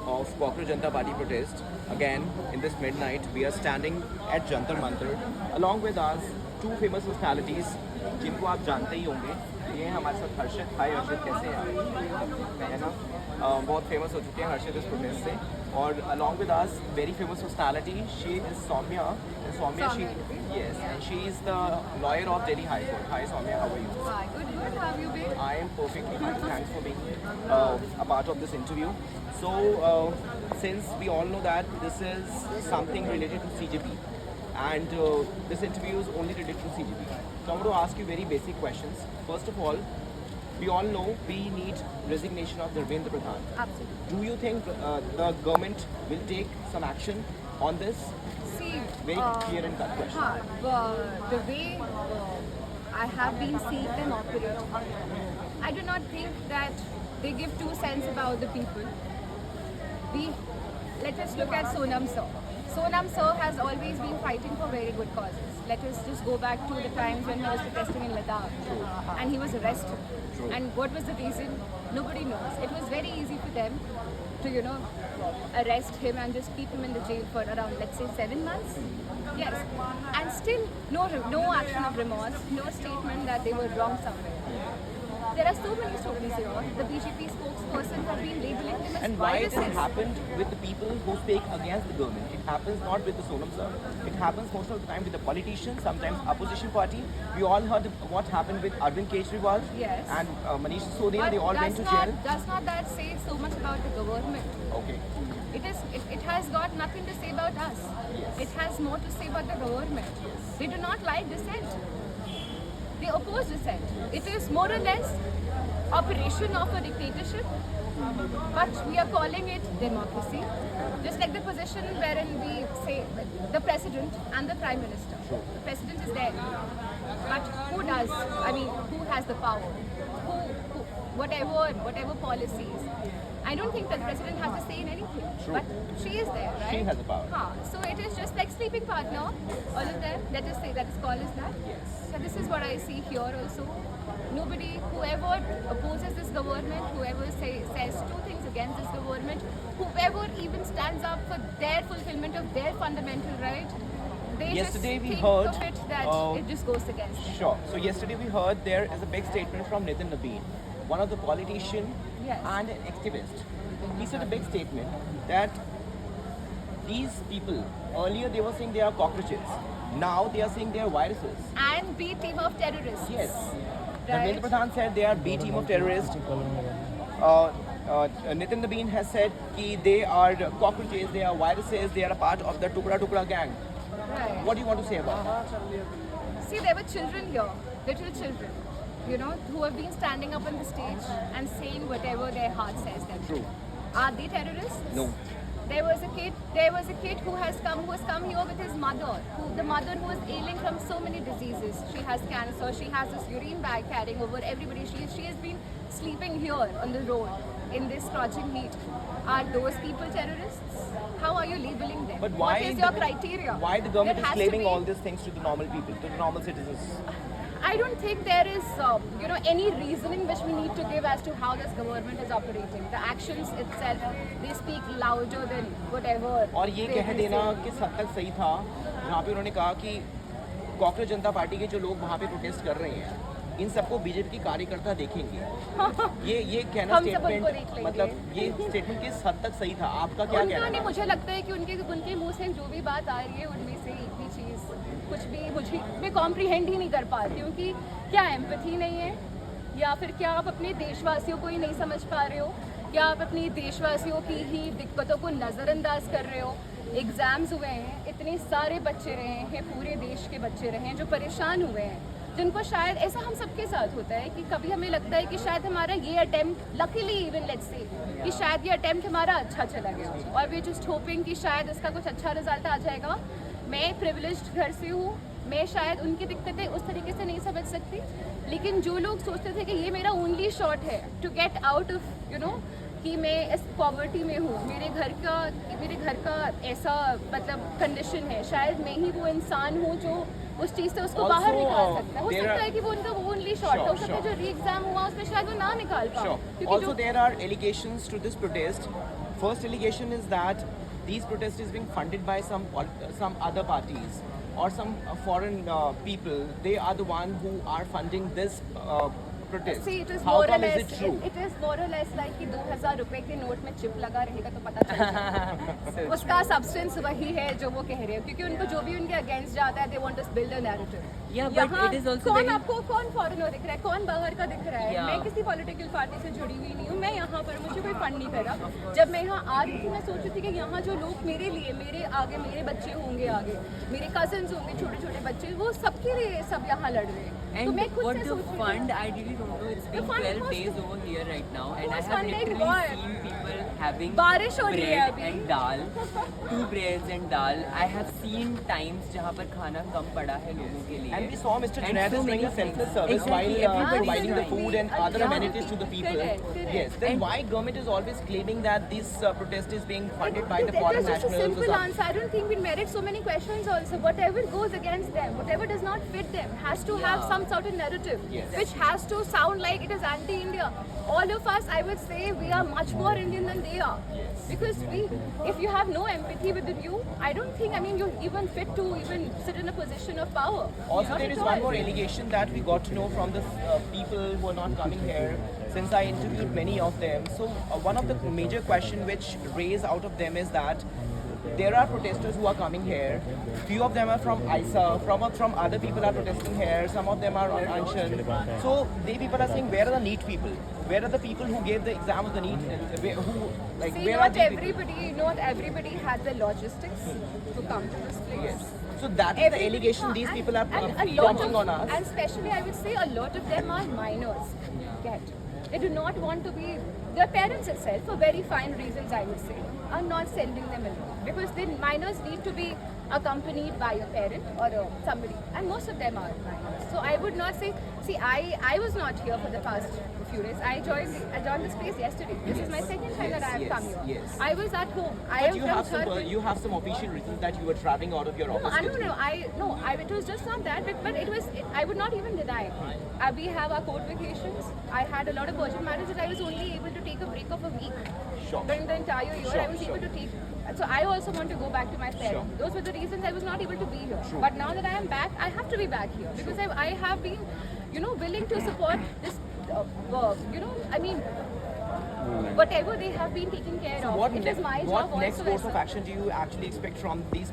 of Cockroach Janata Party protest. Again, in this midnight, we are standing at Jantar Mantar. Along with us, two famous personalities, जिनको आप जानते ही होंगे. ये हैं हमारे साथ हर्षित. हाय हर्षित, कैसे हैं आप? है ना? बहुत फेमस हो चुके हैं हर्षित इस प्रोटेस्ट से. और along with us, very famous personality, she is Soumya. And Soumya, yes, and she is the lawyer of Delhi High Court. Hi Soumya, how are you? Hi, good. How have you been? I am perfectly fine. Thanks for being a part of this interview. So, since we all know that this is something related to CJP, and this interview is only related to CJP, so I want to ask you very basic questions. First of all, we all know we need resignation of Dharmendra Pradhan. Absolutely. Do you think the government will take some action on this? See, Very clear and cut question. the way I have been seeing them operate, I do not think that they give 2 cents about the people. Let us look at Sonam Sir. Sonam Sir has always been fighting for very good causes. Let us just go back to the times when he was protesting in Ladakh and he was arrested. True. And what was the reason? Nobody knows. It was very easy for them to, arrest him and just keep him in the jail for around, let's say, 7 months. Yes. And still no action of remorse, no statement that they were wrong somewhere. There are so many stories here. The BJP spokesperson have been labeling them as And why it viruses. has happened with the people who speak against the government? It happens not with the Sonam sir. It happens most of the time with the politicians, sometimes opposition party. We all heard what happened with Arvind Kejriwal Yes. and Manish Sisodia. But They all went to jail. does not that say so much about the government? Okay. It has got nothing to say about us. Yes. It has more to say about the government. They do not like dissent. They oppose dissent. It is more or less operation of a dictatorship, but we are calling it democracy. Just like the position wherein we say the president and the prime minister. The president is there, but who does? I mean, who has the power? Who whatever policies. I don't think that the president has to say in anything, True. but she is there, right? She has the power. So it is just like sleeping partner, all of them. Let us say that is called as that. Yes. So this is what I see here also. Nobody, whoever opposes this government, whoever says 2 things against this government, whoever even stands up for their fulfillment of their fundamental right, they Yesterday just we think heard, of it that it just goes against them. Sure. So yesterday we heard there is a big statement from Nitin Nabeen, one of the politician Yes. and an activist. He said a big statement that these people, earlier they were saying they are cockroaches, now they are saying they are viruses. And be team of terrorists. Yes. Right. Dharmendra Pradhan said they are B team of terrorists. Nitin Nabeen has said that they are cockroaches, they are viruses, they are a part of the Tukra Tukra gang. Right. What do you want to say about that? See, there were children here, little children, who have been standing up on the stage and saying whatever their heart says them. True. Are they terrorists? No. There was a kid who has come here with his mother, the mother who is ailing from so many diseases. She has cancer, she has this urine bag carrying over everybody. She has been sleeping here on the road in this scorching heat. Are those people terrorists? How are you labeling them? But why what is your criteria? Why the government There is has to claiming be- all these things to the normal people, to the normal citizens? I don't think there is, any reasoning which we need to give as to how this government is operating. The actions itself, they speak louder than whatever. और ये they कह will देना say. किस हद तक सही था जहाँ पे उन्होंने कहा कि कॉकरोच जनता पार्टी के जो लोग वहाँ पे प्रोटेस्ट कर रहे हैं इन सबको बीजेपी के कार्यकर्ता देखेंगे। ये कहना हम सब उनको देख स्टेटमेंट लेंगे। मतलब ये स्टेटमेंट किस हद तक सही था? आपका क्या उनका कहना नहीं, है? मुझे लगता है कि उनके मुंह से जो भी बात आ रही है उनमें से एक भी चीज़ कुछ भी मुझे मैं कॉम्प्रीहेंड ही नहीं कर पाती हूँ कि क्या एम्पैथी नहीं है, या फिर क्या आप अपने देशवासियों को ही नहीं समझ पा रहे हो, क्या आप अपनी देशवासियों की ही दिक्कतों को नज़रअंदाज कर रहे हो। एग्ज़ाम्स हुए हैं, इतने सारे बच्चे रहे हैं, पूरे देश के बच्चे रहे हैं जो परेशान हुए हैं, जिनको शायद ऐसा हम सबके साथ होता है कि कभी हमें लगता है कि शायद हमारा ये attempt luckily even let's say कि शायद ये अटेम्प्ट हमारा अच्छा चला गया और वी जस्ट होपिंग कि शायद इसका कुछ अच्छा रिजल्ट आ जाएगा। मैं प्रिविलेज्ड घर से हूँ, मैं शायद उनकी दिक्कतें उस तरीके से नहीं समझ सकती, लेकिन जो लोग सोचते थे कि ये मेरा ओनली शॉट है टू गेट आउट ऑफ कि मैं इस पॉवर्टी में हूँ, मेरे घर का ऐसा मतलब कंडीशन है, शायद मैं ही वो इंसान हूँ जो उस चीज़ से उसको बाहर निकाल सकता है। हो सकता है कि वो उनका वो ओनली शॉट है, हो सकता है जो री एग्जाम हुआ उसमें शायद वो ना निकाल पाए। Sure. Also, there are allegations to this protest first allegation is that these protests is being funded by some other parties or some foreign people. They are the one who are funding this protest. See, it is How more or come is less. it true? It is more or less like कि 2000 रुपए के note में chip लगा रहेगा तो पता चल जाएगा। उसका सब्सटेंस वही है जो वो कह रहे हैं, क्योंकि उनको जो भी उनके अगेंस्ट जाता है, they want to build a narrative. Yeah, but it is also कौन very- आपको कौन फॉरेनर दिख रहा है, कौन बाहर का दिख रहा है? Yeah. मैं किसी पॉलिटिकल पार्टी से जुड़ी हुई नहीं हूँ, मैं यहाँ पर मुझे कोई फंड नहीं कर रहा। जब मैं यहाँ आ रही थी, मैं सोच रही थी कि यहाँ जो लोग मेरे लिए, मेरे आगे मेरे बच्चे होंगे, आगे मेरे कजन्स होंगे, छोटे छोटे बच्चे, वो सबके लिए सब यहाँ लड़ रहे हैं। तो And मैं खुद what से the सोच रही हूँ। fund, I really don't know. It's been fund 12 was- days over here right now, and I was have funding literally what? seen people having बारिश हो रही है bread अभी। and dal, 2 breads and dal. I have seen times जहाँ पर खाना कम पड़ा है लोगों के लिए. And we saw Mr. And Junaid so is doing many a selfless things. service Exactly, while everybody is providing the trying. food and other Yeah. amenities to the people. Correct. Yes. Then And- why government is always claiming that this protest is being funded by the It foreign is just a nationals? or simple something? answer. I don't think we merit so many questions also. Whatever goes against them, whatever does not fit them, has to have Yeah. some sort of narrative, Yes. which has to sound like it is anti-India. All of us, I would say, we are much more Indian than they are. Because if you have no empathy within you, I don't think, I mean, you're even fit to even sit in a position of power. Also, Not there at is one all. more allegation that we got to know from the people who are not coming here, since I interviewed many of them. So, one of the major question which raised out of them is that there are protesters who are coming here. Few of them are from ISA, from other people are protesting here. Some of them are on Anshan. So, they people are saying, where are the NEET people? Where are the people who gave the exam of the NEET? See, Where are not these people? everybody has the logistics to come to this place. Yes. So that is the allegation these people are dumping on us. And especially, I would say, a lot of them are minors. Get. They do not want to be. Their parents itself, for very fine reasons, I would say, are not sending them along, because the minors need to be accompanied by a parent or somebody, and most of them are minors. So I would not say. See, I was not here for the past few days. I joined this place yesterday. This is my second time that I have come here. Yes. I was at home. I But am from Jharkhand. you have some official reasons that you were traveling out of your office. No, I don't know. It was just not that, but it was. I would not even deny. We have our court vacations. I had a lot of urgent matters that I was only able to take a break of a week. Sure. During the entire year, Sure, I was sure. able to take. So I also want to go back to my parents. Those were the reasons I was not able to be here. But now that I am back, I have to be back here because I have been, willing to support this work. I mean, whatever they have been taking care So of. what It is my what job next also course as of well. action do you actually expect from these